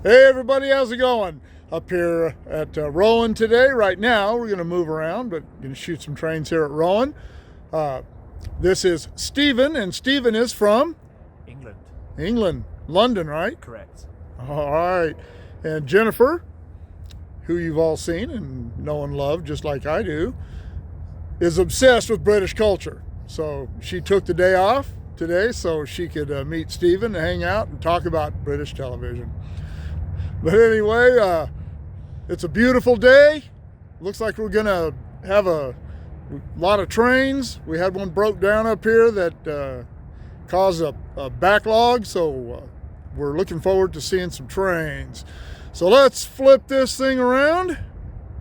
Hey everybody, how's it going? Up here at Rowan today. Right now, we're going to move around, but going to shoot some trains here at Rowan. This is Stephen, and Stephen is from England. England, London, right? Correct. All right. And Jennifer, who you've all seen and know and love, just like I do, is obsessed with British culture. So she took the day off today so she could meet Stephen, hang out, and talk about British television. But anyway, it's a beautiful day. Looks like we're going to have a lot of trains. We had one broke down up here that caused a backlog, so we're looking forward to seeing some trains. So let's flip this thing around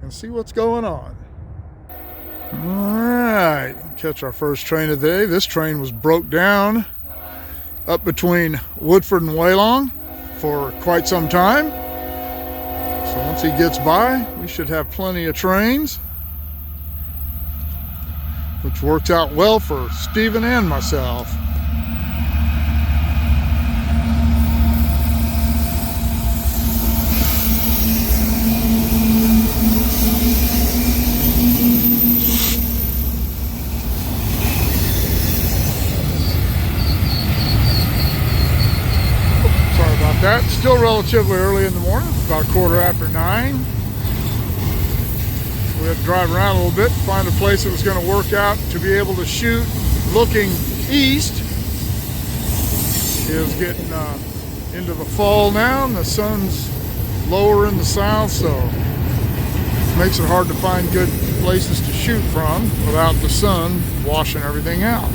and see what's going on. All right, catch our first train of the day. This train was broke down up between Woodford and Waylong for quite some time. So once he gets by, we should have plenty of trains, which works out well for Stephen and myself. That still relatively early in the morning, about 9:15. We had to drive around a little bit, find a place that was going to work out to be able to shoot looking east. It is getting into the fall now, and the sun's lower in the south, so it makes it hard to find good places to shoot from without the sun washing everything out.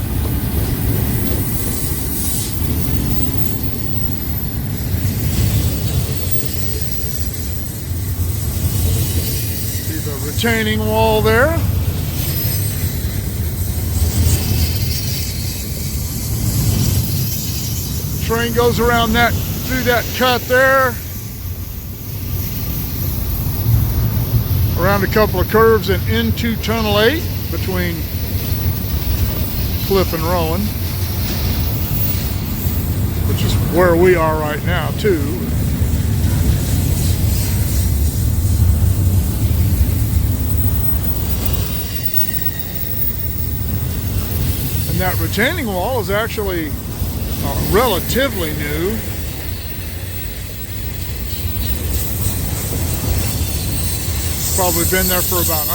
Retaining wall there. Train goes around that, through that cut there, around a couple of curves and into Tunnel 8 between Cliff and Rowan, which is where we are right now too. And that retaining wall is actually relatively new. Probably been there for about,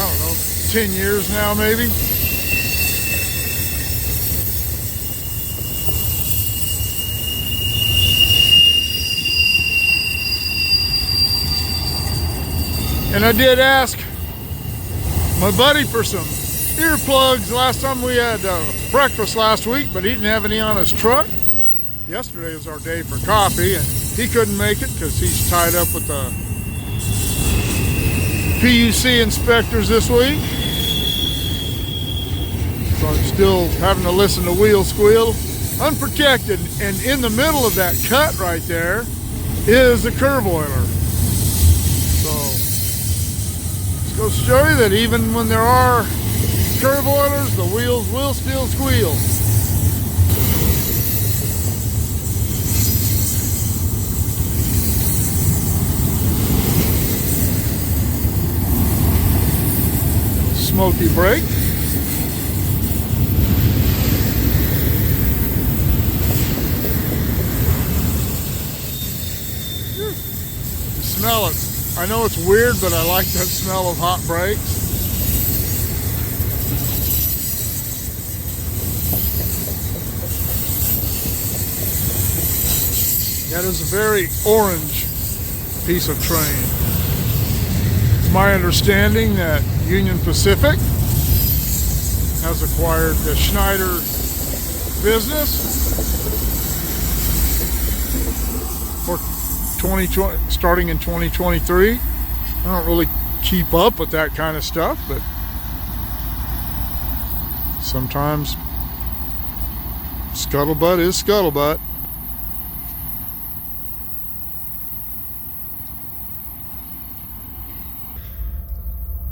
10 years now maybe. And I did ask my buddy for some earplugs last time we had breakfast last week, but he didn't have any on his truck. Yesterday was our day for coffee, and he couldn't make it because he's tied up with the PUC inspectors this week. So I'm still having to listen to wheel squeal. Unprotected, and in the middle of that cut right there is a curve oiler. So this goes to show you that even when there are curve oilers, the wheels will still squeal. Smoky brake. You smell it. I know it's weird, but I like that smell of hot brakes. That is a very orange piece of train. It's my understanding that Union Pacific has acquired the Schneider business for 2020, starting in 2023. I don't really keep up with that kind of stuff, but sometimes scuttlebutt is scuttlebutt.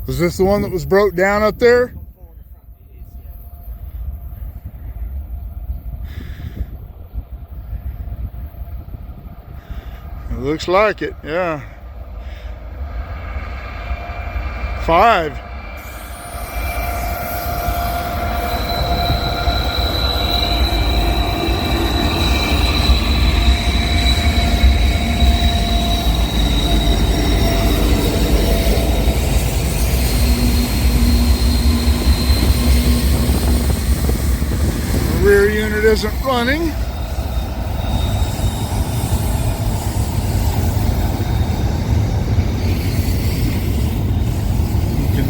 Was this the one that was broke down up there? Looks like it, yeah. 5. The rear unit isn't running.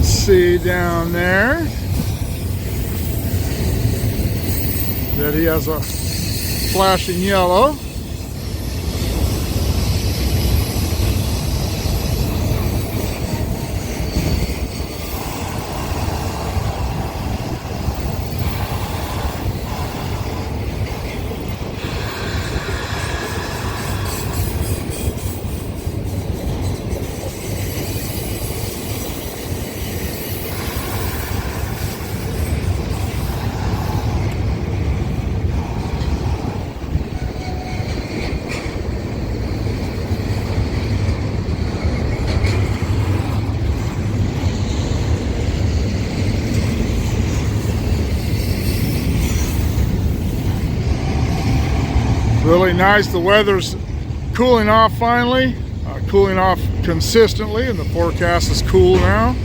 See down there that he has a flashing yellow. Really nice. The weather's cooling off finally, cooling off consistently, and the forecast is cool now.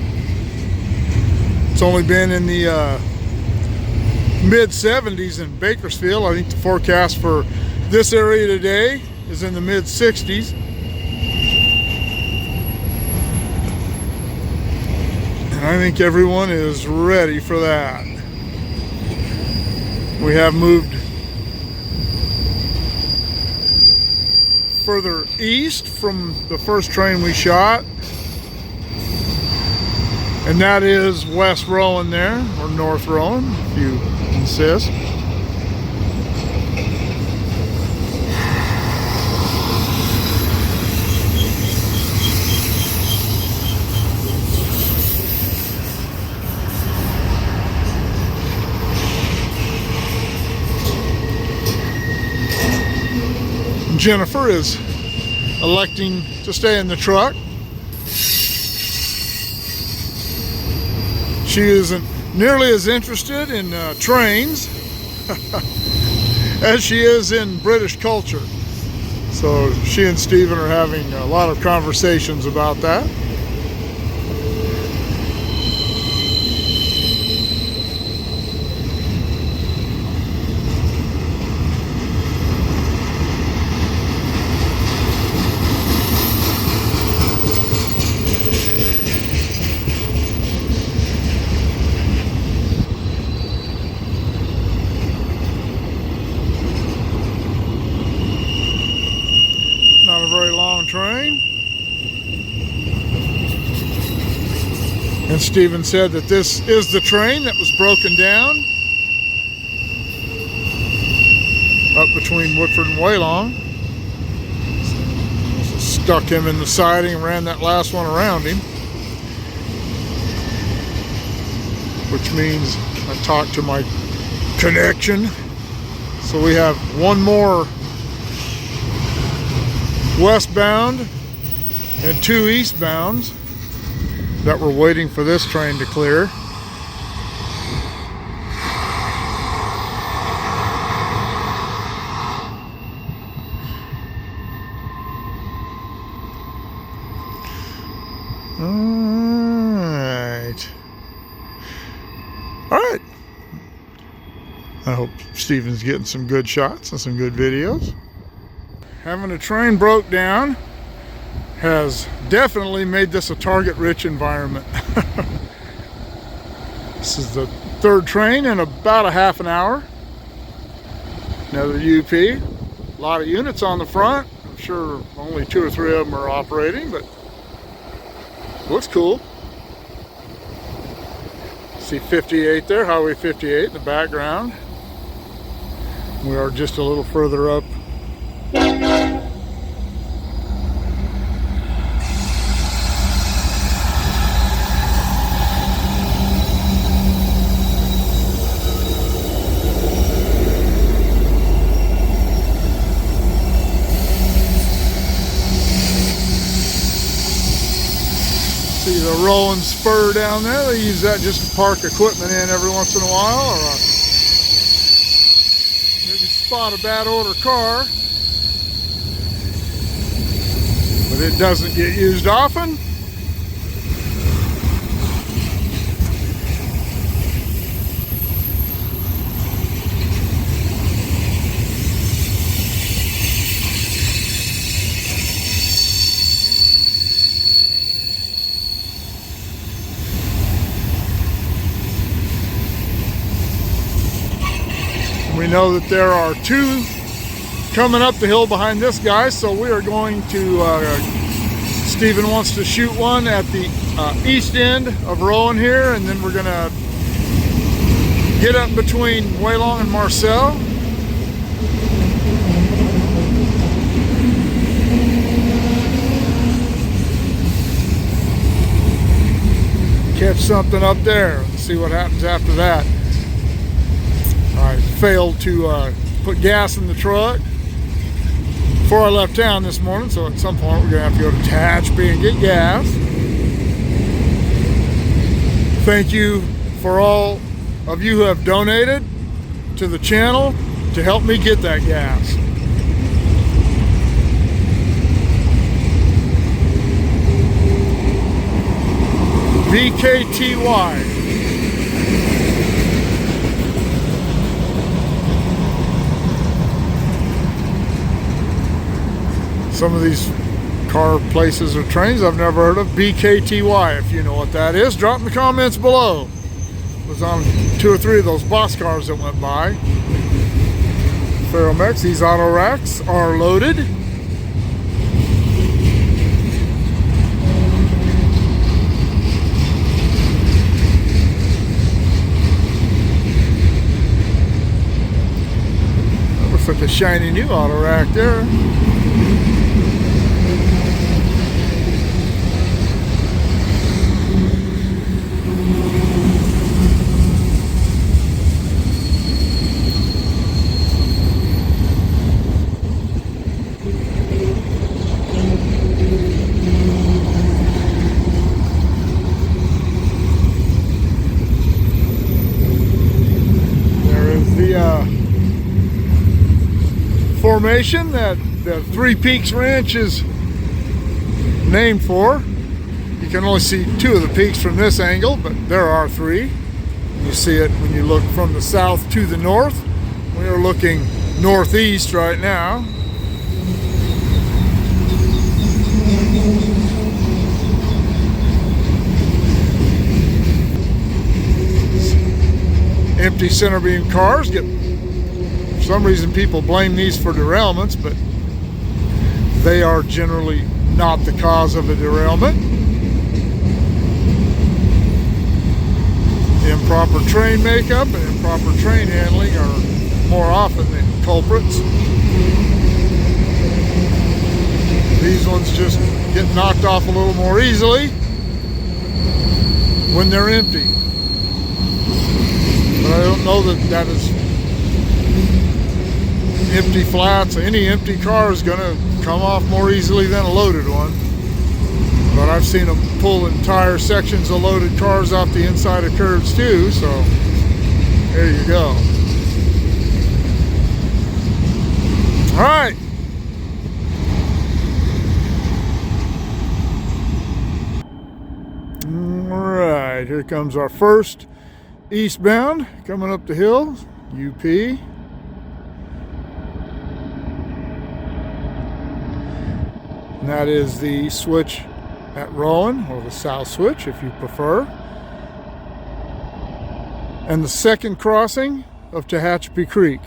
It's only been in the mid 70s in Bakersfield. I think the forecast for this area today is in the mid 60s. And I think everyone is ready for that. We have moved further east from the first train we shot, and that is West Rowan there, or North Rowan if you insist. Jennifer is electing to stay in the truck. She isn't nearly as interested in trains as she is in British culture. So she and Stephen are having a lot of conversations about that. Not a very long train. And Stephen said that this is the train that was broken down up between Woodford and Waylong. Stuck him in the siding and ran that last one around him. Which means I talked to my connection. So we have one more westbound and 2 eastbounds that we're waiting for this train to clear. All right. I hope Stephen's getting some good shots and some good videos. Having a train broke down has definitely made this a target-rich environment. This is the 3rd train in about a half an hour. Another UP. A lot of units on the front. I'm sure only 2 or 3 of them are operating, but looks cool. See 58 there, Highway 58 in the background. We are just a little further up See the Rowan spur down there. They use that just to park equipment in every once in a while, or maybe spot a bad order car. But it doesn't get used often. We know that there are two coming up the hill behind this guy, so we are going to, Stephen wants to shoot one at the east end of Rowan here, and then we're going to get up between Waylong and Marcel. Catch something up there and see what happens after that. I failed to put gas in the truck before I left town this morning, so at some point we're going to have to go to Tehachapi and get gas. Thank you for all of you who have donated to the channel to help me get that gas. VKTY. Some of these car places or trains I've never heard of. BKTY, if you know what that is, drop in the comments below. It was on 2 or 3 of those boxcars that went by. Ferromex, these auto racks are loaded. That looks like a shiny new auto rack there. Formation that the Three Peaks Ranch is named for. You can only see 2 of the peaks from this angle, but there are 3. You see it when you look from the south to the north. We are looking northeast right now. Empty center beam cars get, for some reason people blame these for derailments, but they are generally not the cause of a derailment. Improper train makeup and improper train handling are more often the culprits. These ones just get knocked off a little more easily when they're empty. But I don't know that that is empty flats. Any empty car is going to come off more easily than a loaded one. But I've seen them pull entire sections of loaded cars off the inside of curves too, so there you go. All right. All right, here comes our first eastbound coming up the hill, UP. And that is the switch at Rowan, or the south switch if you prefer. And the second crossing of Tehachapi Creek.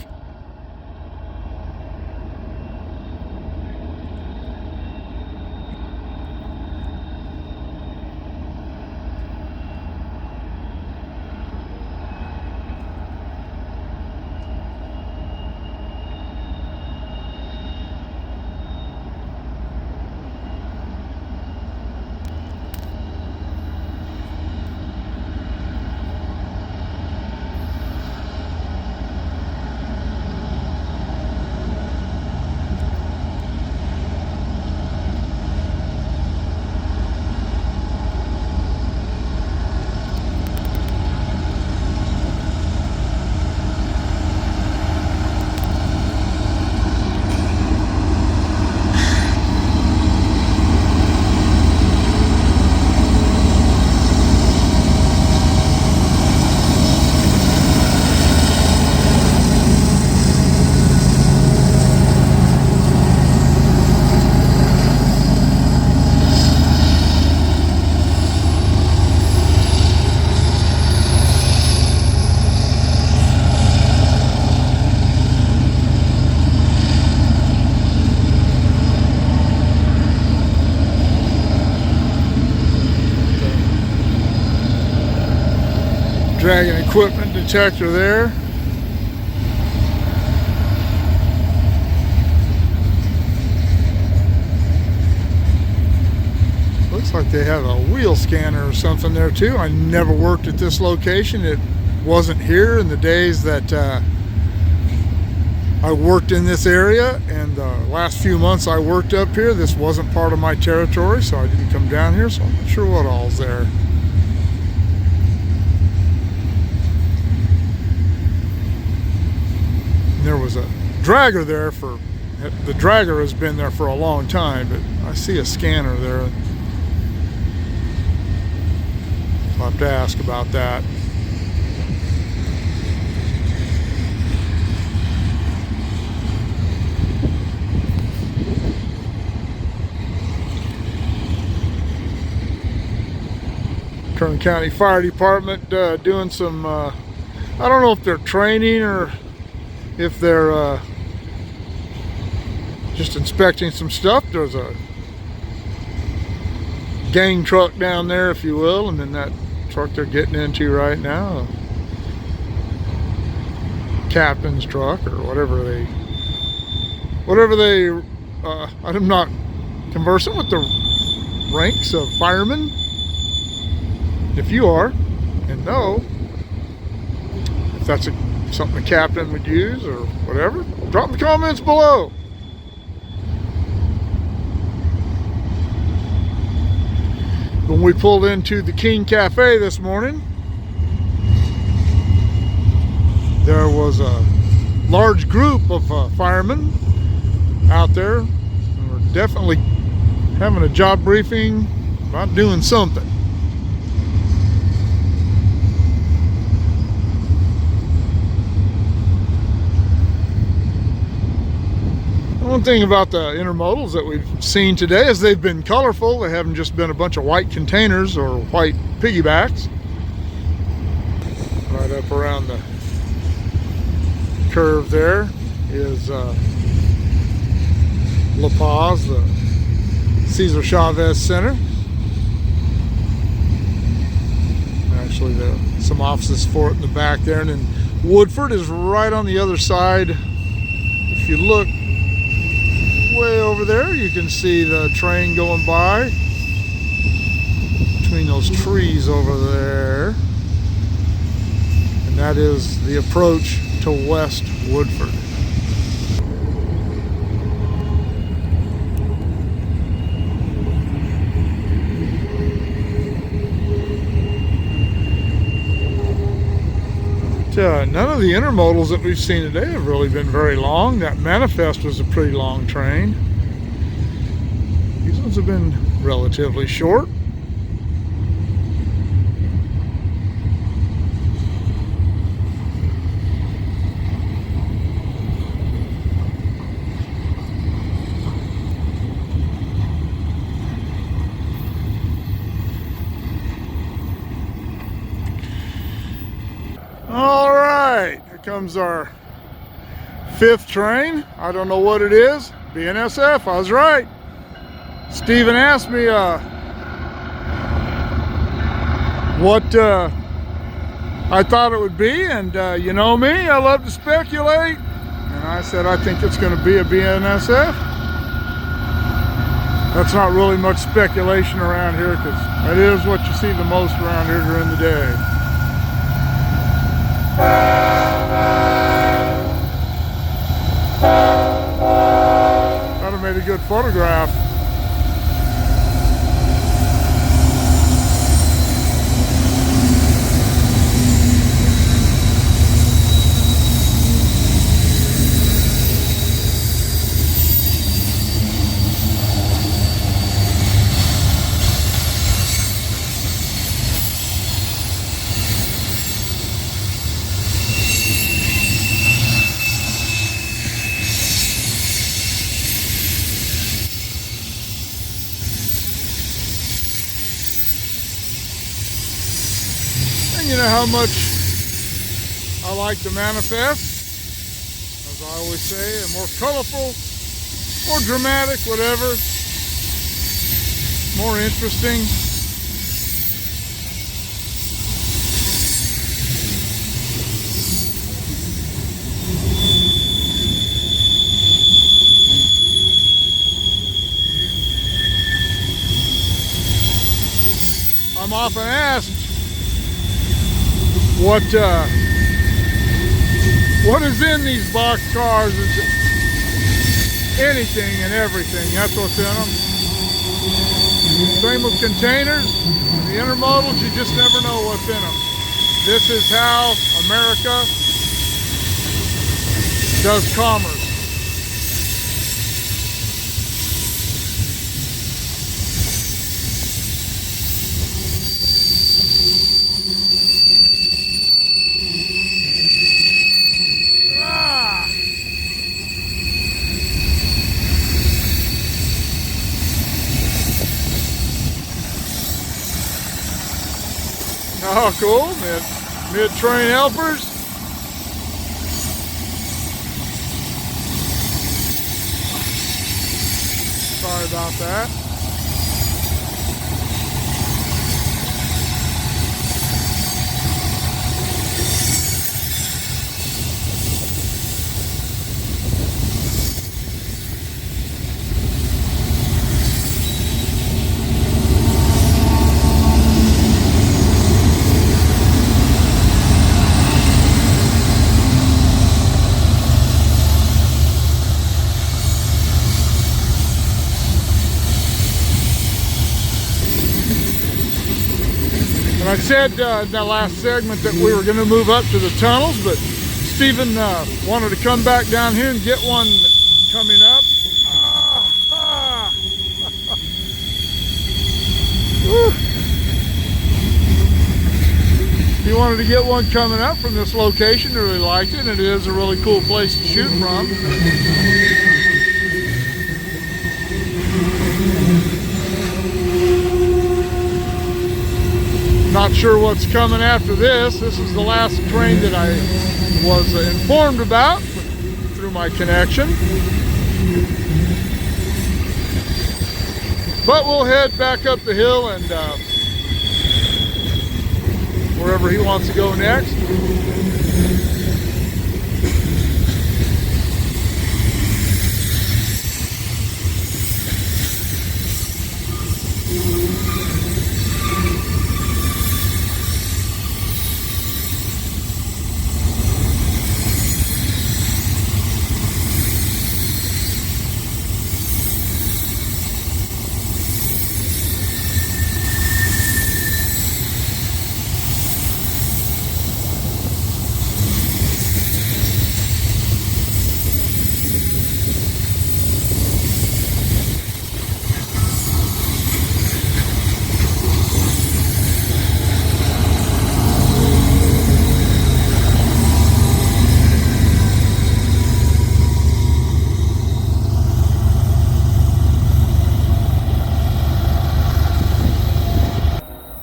Dragon equipment detector there. Looks like they have a wheel scanner or something there too. I never worked at this location. It wasn't here in the days that I worked in this area, and the last few months I worked up here, this wasn't part of my territory, so I didn't come down here, so I'm not sure what all's there. And there was a dragger there the dragger has been there for a long time, but I see a scanner there. I'll have to ask about that. Kern County Fire Department doing some, I don't know if they're training or if they're just inspecting some stuff. There's a gang truck down there, if you will, and then that truck they're getting into right now, captain's truck or whatever they I'm not conversant with the ranks of firemen. If you are and know if that's something a captain would use or whatever, drop the comments below. When we pulled into the King Cafe this morning, there was a large group of firemen out there, and we're definitely having a job briefing about doing something. One thing about the intermodals that we've seen today is they've been colorful. They haven't just been a bunch of white containers or white piggybacks. Right up around the curve there is La Paz, the Cesar Chavez Center. Actually, there's some offices for it in the back there, and then Woodford is right on the other side. If you look way over there, you can see the train going by between those trees over there, and that is the approach to West Woodford. None of the intermodals that we've seen today have really been very long. That Manifest was a pretty long train. These ones have been relatively short. All right, here comes our 5th train. I don't know what it is. BNSF, I was right. Steven asked me what I thought it would be, and you know me, I love to speculate, and I said I think it's going to be a BNSF. That's not really much speculation around here, because that is what you see the most around here during the day. That have made a good photograph. You know how much I like the Manifest. As I always say, a more colorful, more dramatic, whatever, more interesting. I'm often asked what is in these box cars. It's anything and everything. That's what's in them. Same with containers. The intermodals, you just never know what's in them. This is how America does commerce. Oh, cool. Mid-train helpers. Sorry about that. I said in that last segment that we were going to move up to the tunnels, but Stephen wanted to come back down here and get one coming up. He wanted to get one coming up from this location. He really liked it, and it is a really cool place to shoot from. Not sure what's coming after this. This is the last train that I was informed about through my connection. But we'll head back up the hill and wherever he wants to go next.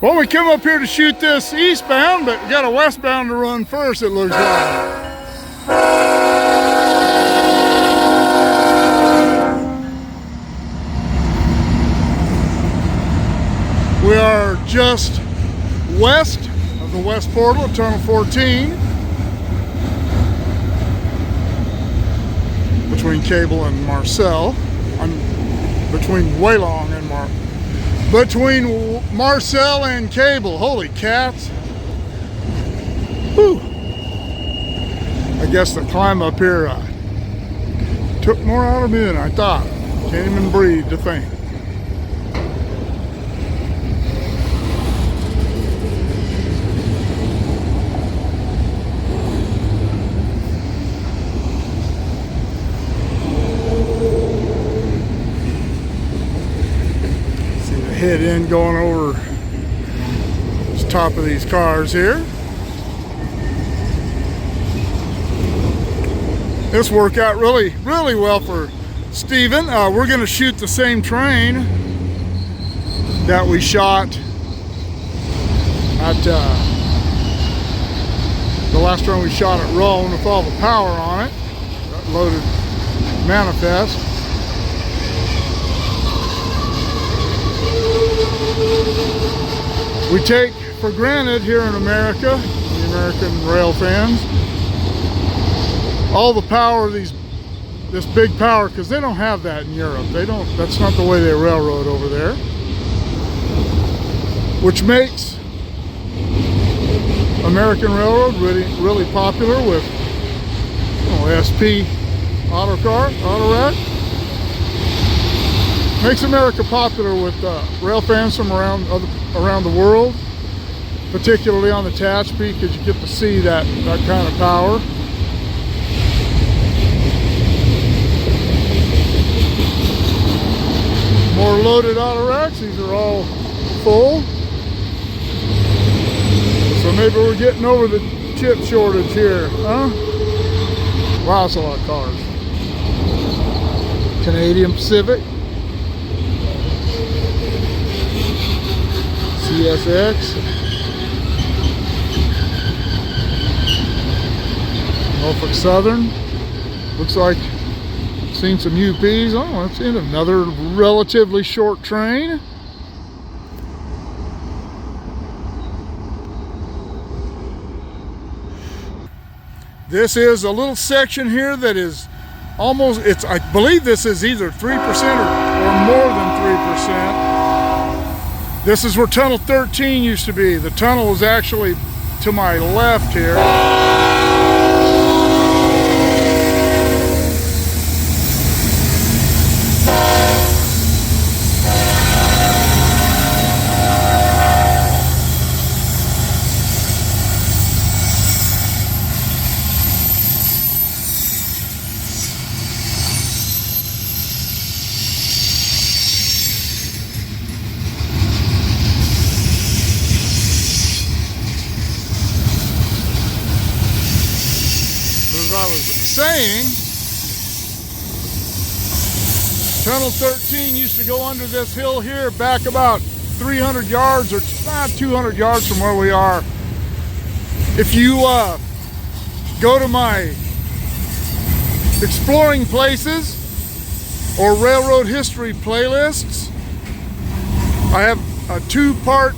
Well, we come up here to shoot this eastbound, but we got a westbound to run first, it looks like. We are just west of the west portal of Tunnel 14, between Cable and Marcel. Between Waylong and between Marcel and Cable. Holy cats. Whew. I guess the climb up here took more out of me than I thought. Can't even breathe to think. Head in going over the top of these cars here. This worked out really well for Stephen. We're going to shoot the same train that we shot at the last train we shot at Rowan with all the power on it. That loaded manifest. We take for granted here in America, the American rail fans, all the power of this big power, because they don't have that in Europe. That's not the way they railroad over there. which makes American Railroad really popular with SP auto rack. Makes America popular with rail fans from around the world, particularly on the Tehachapi, because you get to see that kind of power. More loaded auto racks. These are all full. So maybe we're getting over the chip shortage here, huh? Wow, that's a lot of cars. Canadian Pacific. CSX. Norfolk Southern. Looks like I've seen some UPs. Oh, that's in another relatively short train. This is a little section here that is almost, I believe this is either 3% or more than 3%. This is where Tunnel 13 used to be. The tunnel is actually to my left here. As I was saying, Tunnel 13 used to go under this hill here back about 300 yards or 200 yards from where we are. If you go to my exploring places or railroad history playlists, I have a two-part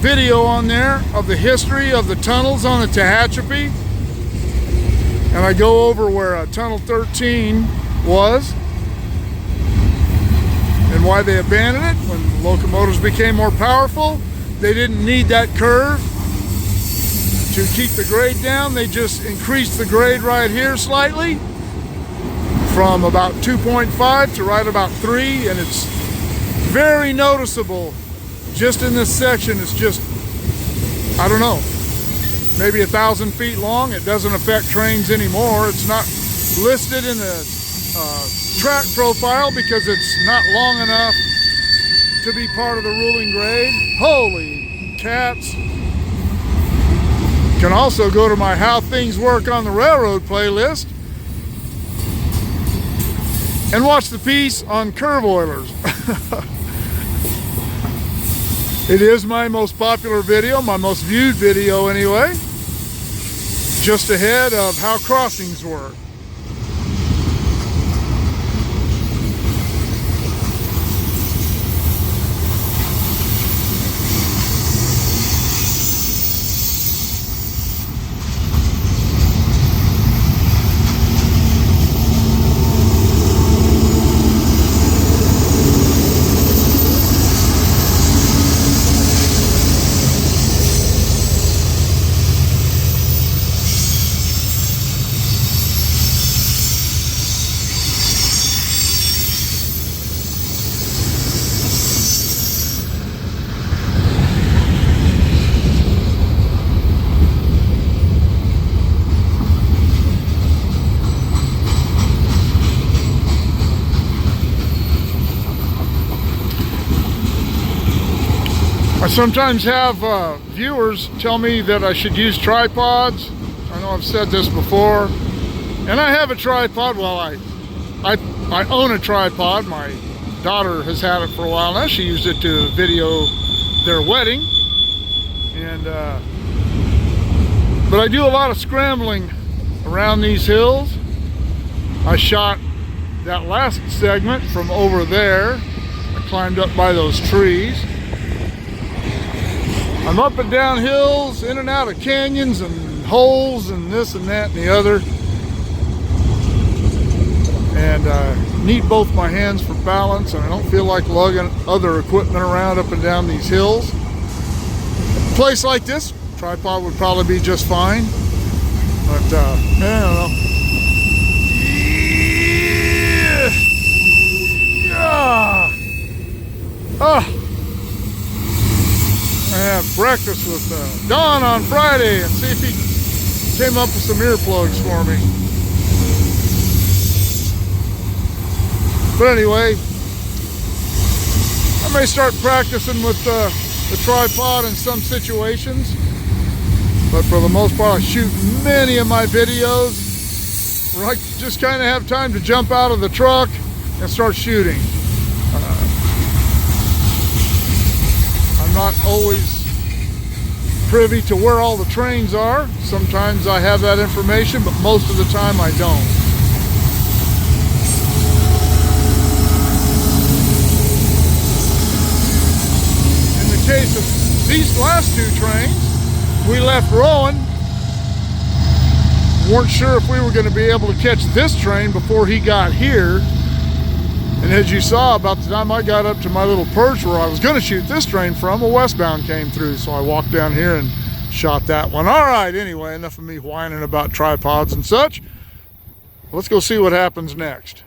video on there of the history of the tunnels on the Tehachapi. And I go over where Tunnel 13 was and why they abandoned it. When locomotives became more powerful, they didn't need that curve to keep the grade down. They just increased the grade right here slightly from about 2.5 to right about 3, and it's very noticeable just in this section. It's just, I don't know, maybe 1,000 feet long. It doesn't affect trains anymore. It's not listed in the track profile because it's not long enough to be part of the ruling grade. Holy cats. You can also go to my How Things Work on the Railroad playlist and watch the piece on curve oilers. It is my most popular video, my most viewed video anyway. Just ahead of How Crossings Work. I sometimes have viewers tell me that I should use tripods. I know I've said this before, and I have a tripod. Well, I own a tripod. My daughter has had it for a while now. She used it to video their wedding, and but I do a lot of scrambling around these hills. I shot that last segment from over there. I climbed up by those trees. I'm up and down hills, in and out of canyons and holes and this and that and the other. And I need both my hands for balance, and I don't feel like lugging other equipment around up and down these hills. place like this, tripod would probably be just fine. But I don't know. Yeah. Oh. I had breakfast with Don on Friday and see if he came up with some earplugs for me. But anyway, I may start practicing with the tripod in some situations. But for the most part, I shoot many of my videos where I just kind of have time to jump out of the truck and start shooting. I'm not always privy to where all the trains are. Sometimes I have that information, but most of the time I don't. In the case of these last two trains, we left Rowan, weren't sure if we were going to be able to catch this train before he got here. And as you saw, about the time I got up to my little perch where I was going to shoot this train from, a westbound came through. So I walked down here and shot that one. All right, anyway, enough of me whining about tripods and such. Let's go see what happens next.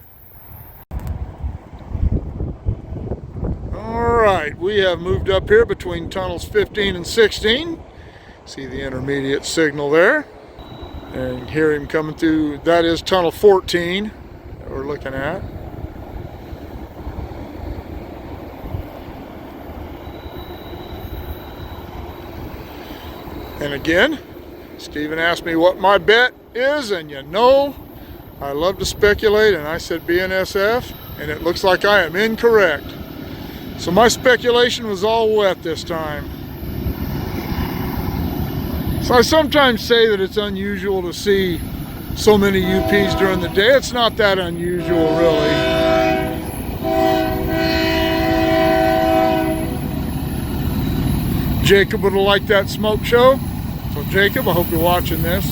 All right, we have moved up here between tunnels 15 and 16. See the intermediate signal there. And you can hear him coming through. That is tunnel 14 that we're looking at. And again, Stephen asked me what my bet is, and you know, I love to speculate, and I said BNSF, and it looks like I am incorrect. So my speculation was all wet this time. So I sometimes say that it's unusual to see so many UPs during the day. It's not that unusual, really. Jacob would have liked that smoke show. So Jacob, I hope you're watching this.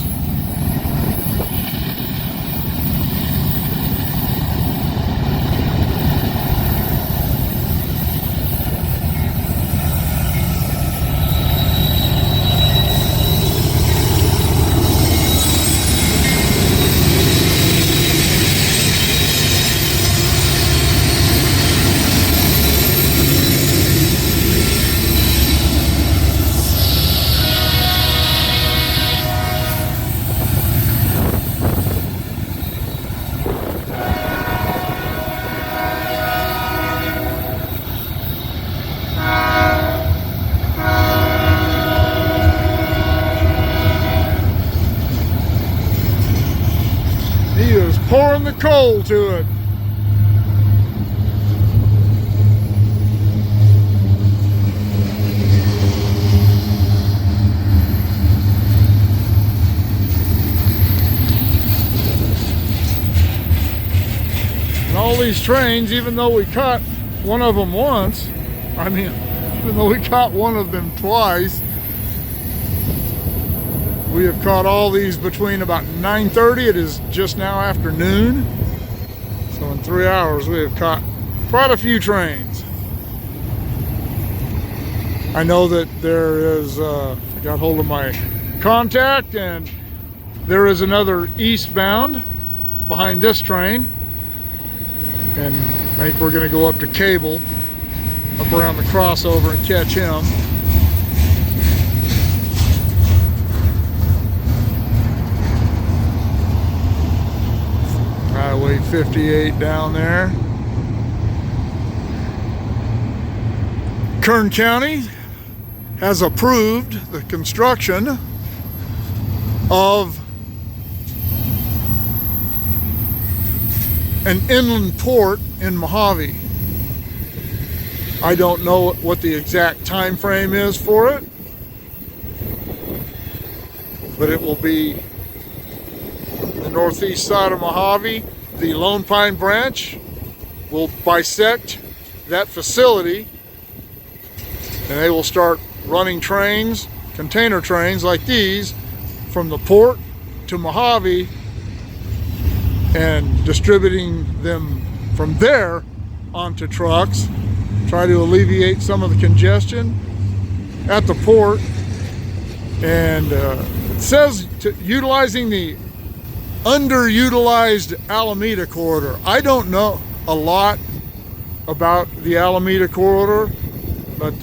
Pouring the coal to it. And all these trains, even though we caught one of them once, even though we caught one of them twice, we have caught all these between about 9:30. It is just now afternoon. So in 3 hours, we have caught quite a few trains. I know that there is, I got hold of my contact, and there is another eastbound behind this train. And I think we're going to go up to Cable, up around the crossover, and catch him. Highway 58 down there. Kern County has approved the construction of an inland port in Mojave. I don't know what the exact time frame is for it, but it will be the northeast side of Mojave. The Lone Pine branch will bisect that facility, and they will start running trains, container trains like these, from the port to Mojave and distributing them from there onto trucks, try to alleviate some of the congestion at the port And it says utilizing the underutilized Alameda corridor. I don't know a lot about the Alameda corridor, but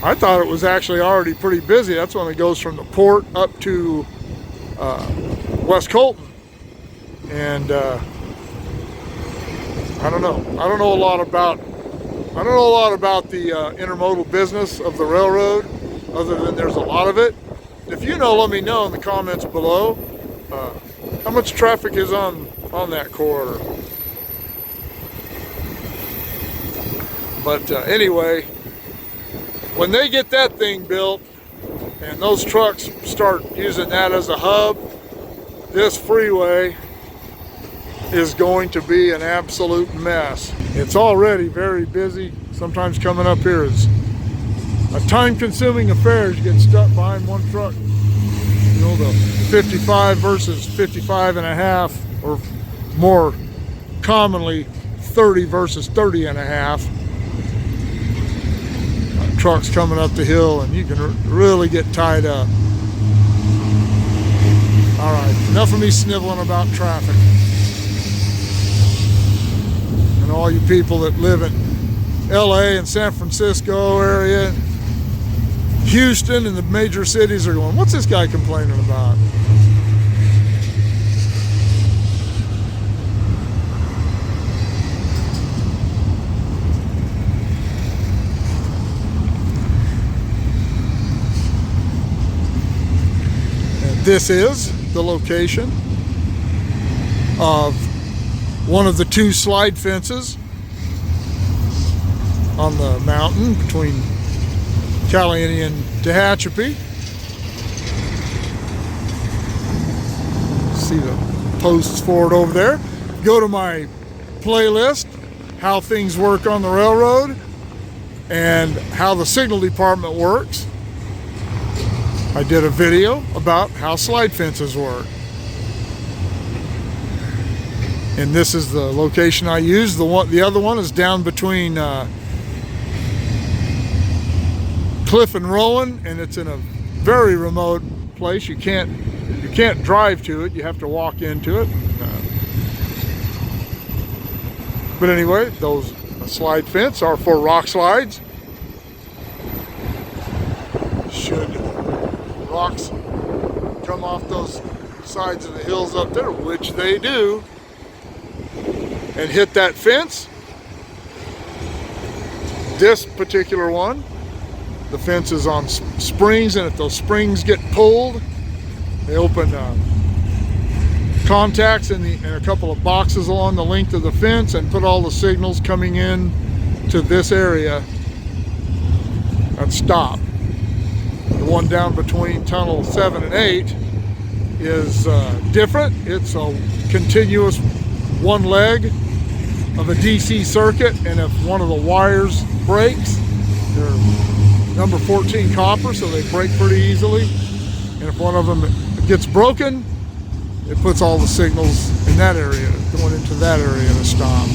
I thought it was actually already pretty busy. That's when it goes from the port up to West Colton. And I don't know. I don't know a lot about the intermodal business of the railroad, other than there's a lot of it. If you know, let me know in the comments below. How much traffic is on that corridor? But anyway, when they get that thing built and those trucks start using that as a hub, this freeway is going to be an absolute mess. It's already very busy. Sometimes coming up here is a time-consuming affair as you get stuck behind one truck. You know, the 55 versus 55 and a half, or more commonly 30 versus 30 and a half. Trucks coming up the hill, and you can really get tied up. All right, enough of me sniveling about traffic. And all you people that live in LA and San Francisco area, Houston and the major cities are going, what's this guy complaining about? And this is the location of one of the two slide fences on the mountain between Caliente and Tehachapi. See the posts for it over there. Go to my playlist, how things work on the railroad and how the signal department works. I did a video about how slide fences work. And this is the location I use. The other one is down between Cliff and Rowan, and it's in a very remote place. You can't drive to it. You have to walk into it. But anyway, those slide fence are for rock slides. Should rocks come off those sides of the hills up there, which they do, and hit that fence, this particular one, the fence is on springs, and if those springs get pulled, they open contacts in a couple of boxes along the length of the fence and put all the signals coming in to this area at stop. The one down between tunnel 7 and 8 is different. It's a continuous one leg of a DC circuit, and if one of the wires breaks, they're number 14 copper, so they break pretty easily. And if one of them gets broken, it puts all the signals in that area, going into that area to stop.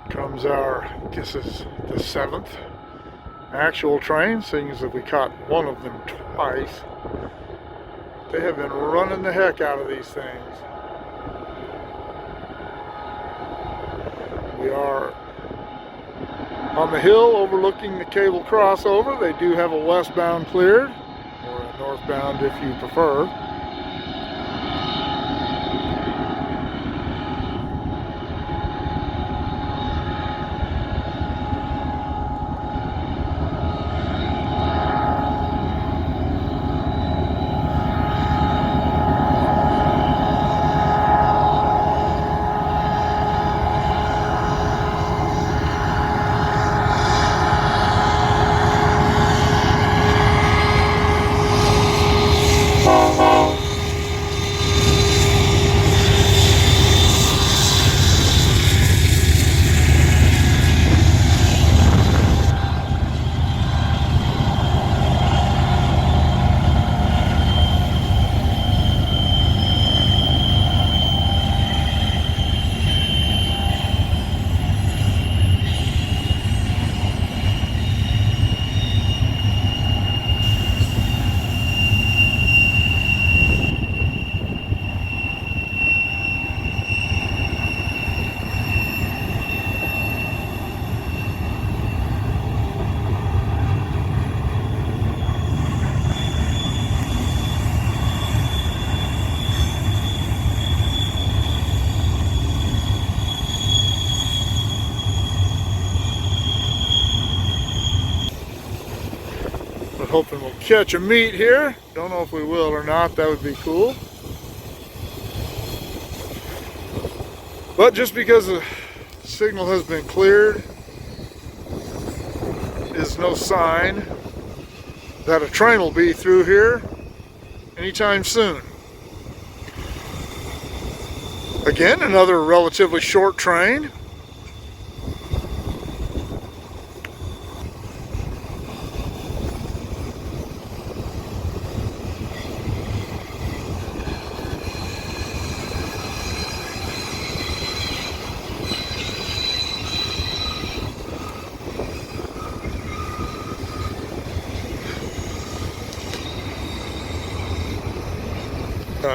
Comes our, I guess it's the 7th actual train, seeing as if we caught one of them twice. They have been running the heck out of these things. We are on the hill overlooking the cable crossover. They do have a westbound cleared, or a northbound if you prefer. hoping we'll catch a meet here. Don't know if we will or not. That would be cool. But just because the signal has been cleared is no sign that a train will be through here anytime soon. Again, another relatively short train.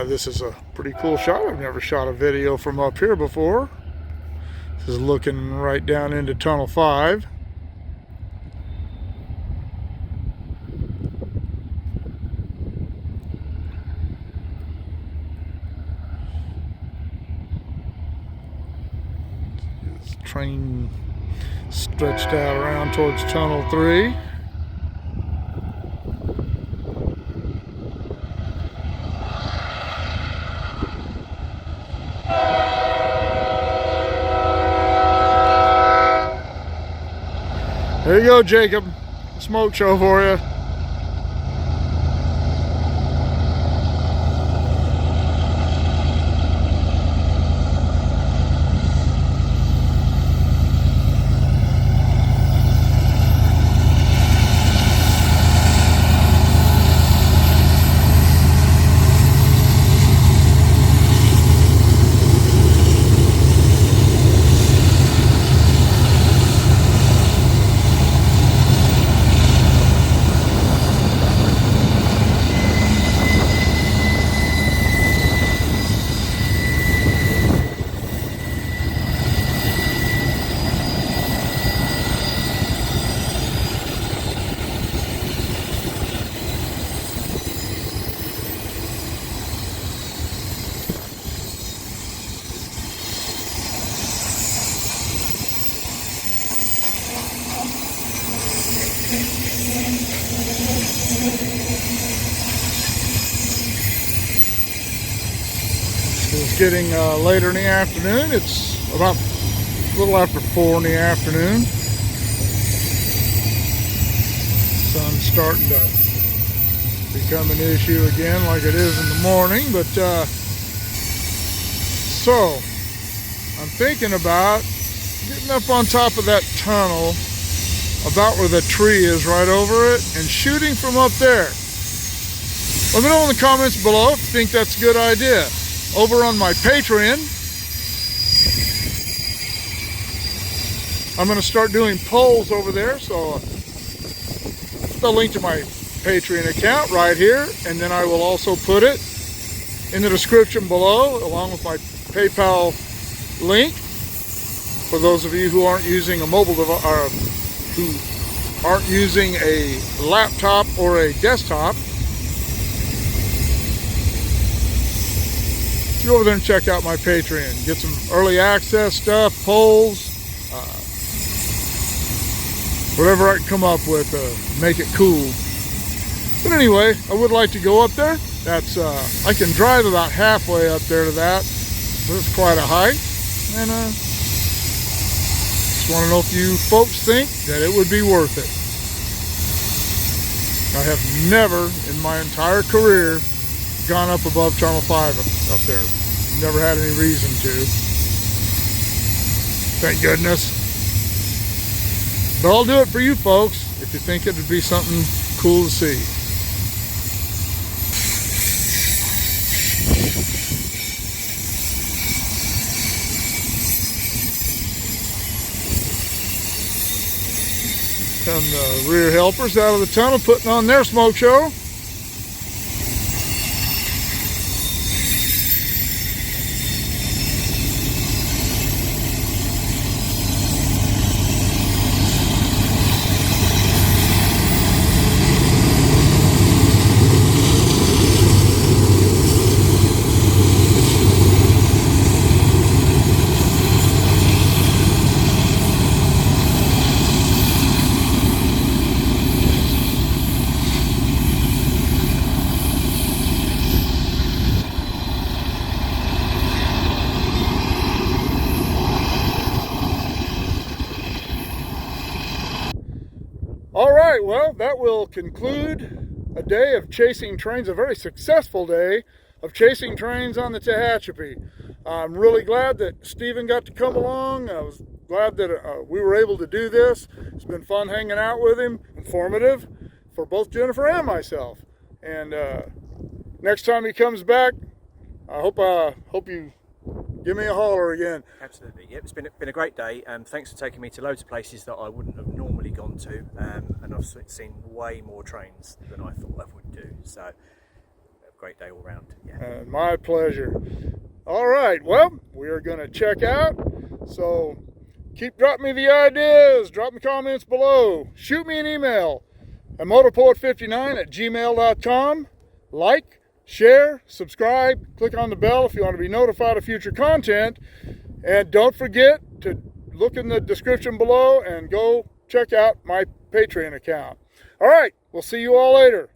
This is a pretty cool shot. I've never shot a video from up here before. This is looking right down into Tunnel 5. This train stretched out around towards Tunnel 3. There you go, Jacob. Smoke show for you. It's getting later in the afternoon. It's about a little after 4 in the afternoon. Sun's starting to become an issue again like it is in the morning. But so I'm thinking about getting up on top of that tunnel about where the tree is right over it and shooting from up there. Let me know in the comments below if you think that's a good idea. Over on my Patreon, I'm going to start doing polls over there, so the link to my Patreon account right here, and then I will also put it in the description below along with my PayPal link for those of you who aren't using a mobile device, or who aren't using a laptop or a desktop. Go over there and check out my Patreon. Get some early access stuff, polls, whatever I can come up with to make it cool. But anyway, I would like to go up there. That's I can drive about halfway up there to that, but it's quite a hike. And just want to know if you folks think that it would be worth it. I have never in my entire career gone up above Tunnel 5 up there. Never had any reason to. Thank goodness. But I'll do it for you folks if you think it would be something cool to see. Come the rear helpers out of the tunnel putting on their smoke show. All right, well, that will conclude a day of chasing trains, a very successful day of chasing trains on the Tehachapi. I'm really glad that Stephen got to come along. I was glad that we were able to do this. It's been fun hanging out with him, informative for both Jennifer and myself. And next time he comes back, I hope you give me a holler again. Absolutely. Yep, it's been a great day. Thanks for taking me to loads of places that I wouldn't have normally gone to, and I've seen way more trains than I thought I would do. So, a great day all round. Yeah. My pleasure. All right, well, we are going to check out. So, keep dropping me the ideas. Drop me comments below. Shoot me an email at motorpoet59@gmail.com. Like, share, subscribe, click on the bell if you want to be notified of future content. And don't forget to look in the description below and go check out my Patreon account. All right, we'll see you all later.